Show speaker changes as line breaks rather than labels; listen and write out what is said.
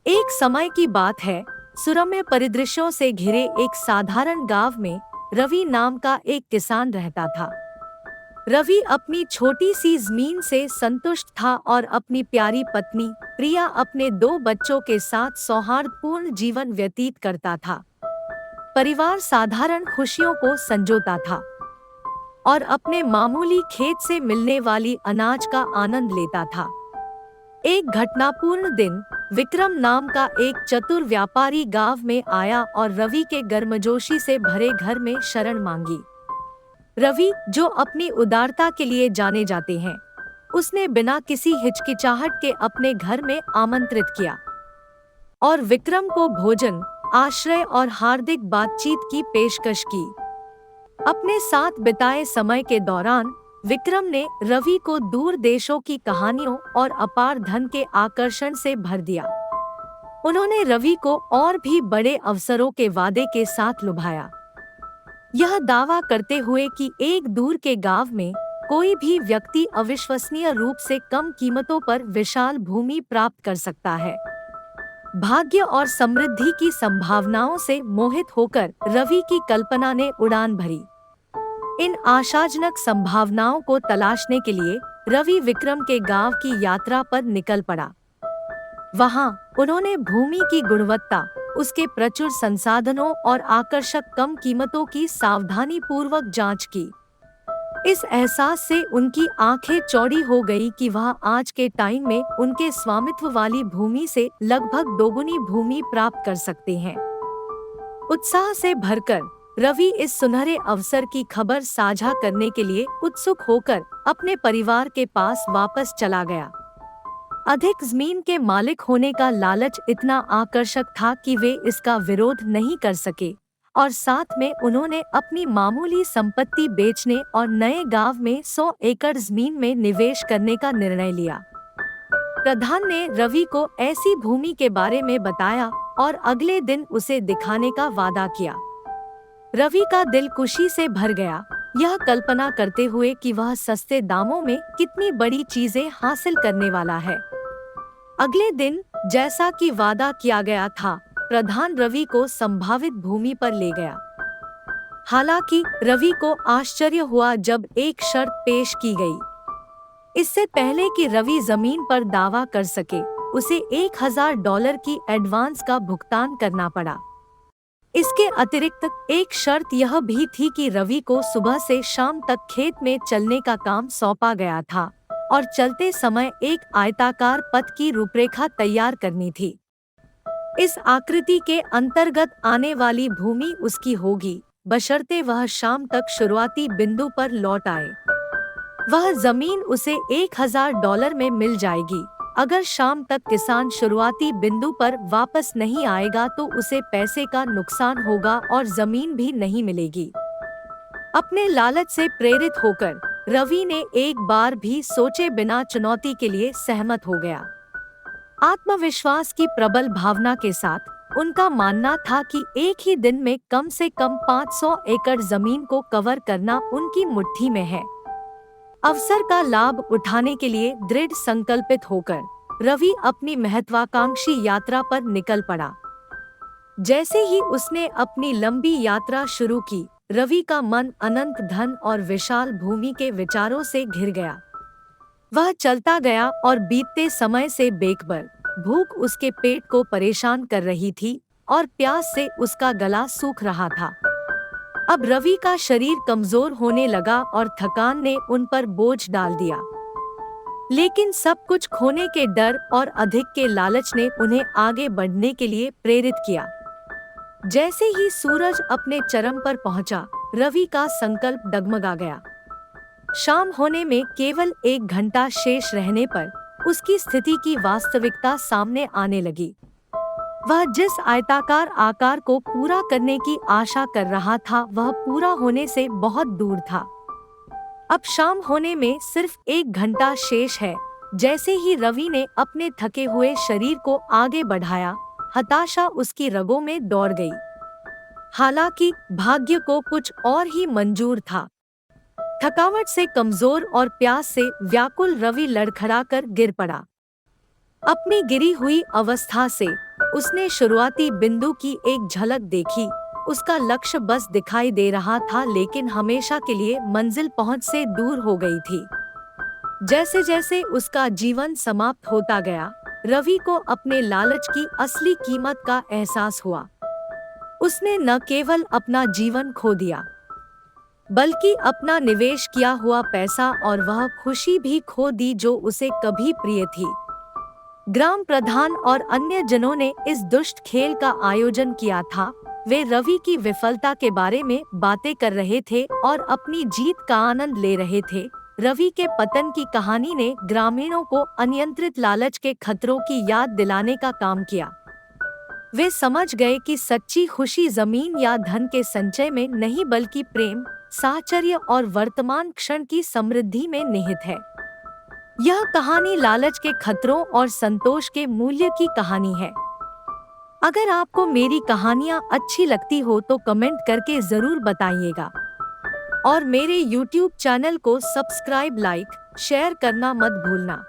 एक समय की बात है। सुरम्य परिदृश्यों से घिरे एक साधारण गांव में रवि नाम का एक किसान रहता था। रवि अपनी छोटी सी जमीन से संतुष्ट था और अपनी प्यारी पत्नी प्रिया अपने दो बच्चों के साथ सौहार्दपूर्ण जीवन व्यतीत करता था। परिवार साधारण खुशियों को संजोता था और अपने मामूली खेत से मिलने वाली अनाज का आनंद लेता था। एक घटनापूर्ण दिन विक्रम नाम का एक चतुर व्यापारी गांव में आया और रवि के गर्मजोशी से भरे घर में शरण मांगी। रवि, जो अपनी उदारता के लिए जाने जाते हैं, उसने बिना किसी हिचकिचाहट के अपने घर में आमंत्रित किया और विक्रम को भोजन, आश्रय और हार्दिक बातचीत की पेशकश की। अपने साथ बिताए समय के दौरान विक्रम ने रवि को दूर देशों की कहानियों और अपार धन के आकर्षण से भर दिया। उन्होंने रवि को और भी बड़े अवसरों के वादे के साथ लुभाया, यह दावा करते हुए कि एक दूर के गांव में कोई भी व्यक्ति अविश्वसनीय रूप से कम कीमतों पर विशाल भूमि प्राप्त कर सकता है। भाग्य और समृद्धि की संभावनाओं से मोहित होकर रवि की कल्पना ने उड़ान भरी। इन आशाजनक संभावनाओं को तलाशने के लिए रवि विक्रम के गांव की यात्रा पर निकल पड़ा। वहां उन्होंने भूमि की गुणवत्ता, उसके प्रचुर संसाधनों और आकर्षक कम कीमतों की सावधानी पूर्वक जांच की। इस एहसास से उनकी आंखें चौड़ी हो गई कि वह आज के टाइम में उनके स्वामित्व वाली भूमि से लगभग दोगुनी भूमि प्राप्त कर सकते हैं। उत्साह से भरकर रवि इस सुनहरे अवसर की खबर साझा करने के लिए उत्सुक होकर अपने परिवार के पास वापस चला गया। अधिक जमीन के मालिक होने का लालच इतना आकर्षक था कि वे इसका विरोध नहीं कर सके और साथ में उन्होंने अपनी मामूली संपत्ति बेचने और नए गांव में 100 एकड़ जमीन में निवेश करने का निर्णय लिया। प्रधान ने रवि को ऐसी भूमि के बारे में बताया और अगले दिन उसे दिखाने का वादा किया। रवि का दिल खुशी से भर गया, यह कल्पना करते हुए कि वह सस्ते दामों में कितनी बड़ी चीजें हासिल करने वाला है। अगले दिन, जैसा कि वादा किया गया था, प्रधान रवि को संभावित भूमि पर ले गया। हालांकि रवि को आश्चर्य हुआ जब एक शर्त पेश की गई। इससे पहले कि रवि जमीन पर दावा कर सके, उसे $1000 की एडवांस का भुगतान करना पड़ा। इसके अतिरिक्त एक शर्त यह भी थी कि रवि को सुबह से शाम तक खेत में चलने का काम सौंपा गया था और चलते समय एक आयताकार पथ की रूपरेखा तैयार करनी थी। इस आकृति के अंतर्गत आने वाली भूमि उसकी होगी, बशर्ते वह शाम तक शुरुआती बिंदु पर लौट आए। वह जमीन उसे $1000 में मिल जाएगी। अगर शाम तक किसान शुरुआती बिंदु पर वापस नहीं आएगा तो उसे पैसे का नुकसान होगा और जमीन भी नहीं मिलेगी। अपने लालच से प्रेरित होकर रवि ने एक बार भी सोचे बिना चुनौती के लिए सहमत हो गया। आत्मविश्वास की प्रबल भावना के साथ उनका मानना था कि एक ही दिन में कम से कम 500 एकड़ जमीन को कवर करना उनकी मुट्ठी में है। अवसर का लाभ उठाने के लिए दृढ़ संकल्पित होकर रवि अपनी महत्वाकांक्षी यात्रा पर निकल पड़ा। जैसे ही उसने अपनी लंबी यात्रा शुरू की, रवि का मन अनंत धन और विशाल भूमि के विचारों से घिर गया। वह चलता गया और बीतते समय से बेखबर, भूख उसके पेट को परेशान कर रही थी और प्यास से उसका गला सूख रहा था। अब रवि का शरीर कमजोर होने लगा और थकान ने उन पर बोझ डाल दिया। लेकिन सब कुछ खोने के डर और अधिक के लालच ने उन्हें आगे बढ़ने के लिए प्रेरित किया। जैसे ही सूरज अपने चरम पर पहुंचा, रवि का संकल्प डगमगा गया। शाम होने में केवल 1 घंटा शेष रहने पर उसकी स्थिति की वास्तविकता सामने आने लगी। वह जिस आयताकार आकार को पूरा करने की आशा कर रहा था, वह पूरा होने से बहुत दूर था। अब शाम होने में सिर्फ 1 घंटा शेष है। जैसे ही रवि ने अपने थके हुए शरीर को आगे बढ़ाया, हताशा उसकी रगों में दौड़ गई। हालांकि भाग्य को कुछ और ही मंजूर था। थकावट से कमजोर और प्यास से व्याकुल रवि लड़खड़ाकर गिर पड़ा। अपनी गिरी हुई अवस्था से उसने शुरुआती बिंदु की एक झलक देखी। उसका लक्ष्य बस दिखाई दे रहा था, लेकिन हमेशा के लिए मंजिल पहुंच से दूर हो गई थी। जैसे जैसे उसका जीवन समाप्त होता गया, रवि को अपने लालच की असली कीमत का एहसास हुआ। उसने न केवल अपना जीवन खो दिया, बल्कि अपना निवेश किया हुआ पैसा और वह खुशी भी खो दी जो उसे कभी प्रिय थी। ग्राम प्रधान और अन्य जनों ने इस दुष्ट खेल का आयोजन किया था। वे रवि की विफलता के बारे में बातें कर रहे थे और अपनी जीत का आनंद ले रहे थे। रवि के पतन की कहानी ने ग्रामीणों को अनियंत्रित लालच के खतरों की याद दिलाने का काम किया। वे समझ गए कि सच्ची खुशी जमीन या धन के संचय में नहीं, बल्कि प्रेम, साहचर्य और वर्तमान क्षण की समृद्धि में निहित है। यह कहानी लालच के खतरों और संतोष के मूल्य की कहानी है। अगर आपको मेरी कहानियाँ अच्छी लगती हो तो कमेंट करके जरूर बताइएगा और मेरे YouTube चैनल को सब्सक्राइब, लाइक, शेयर करना मत भूलना।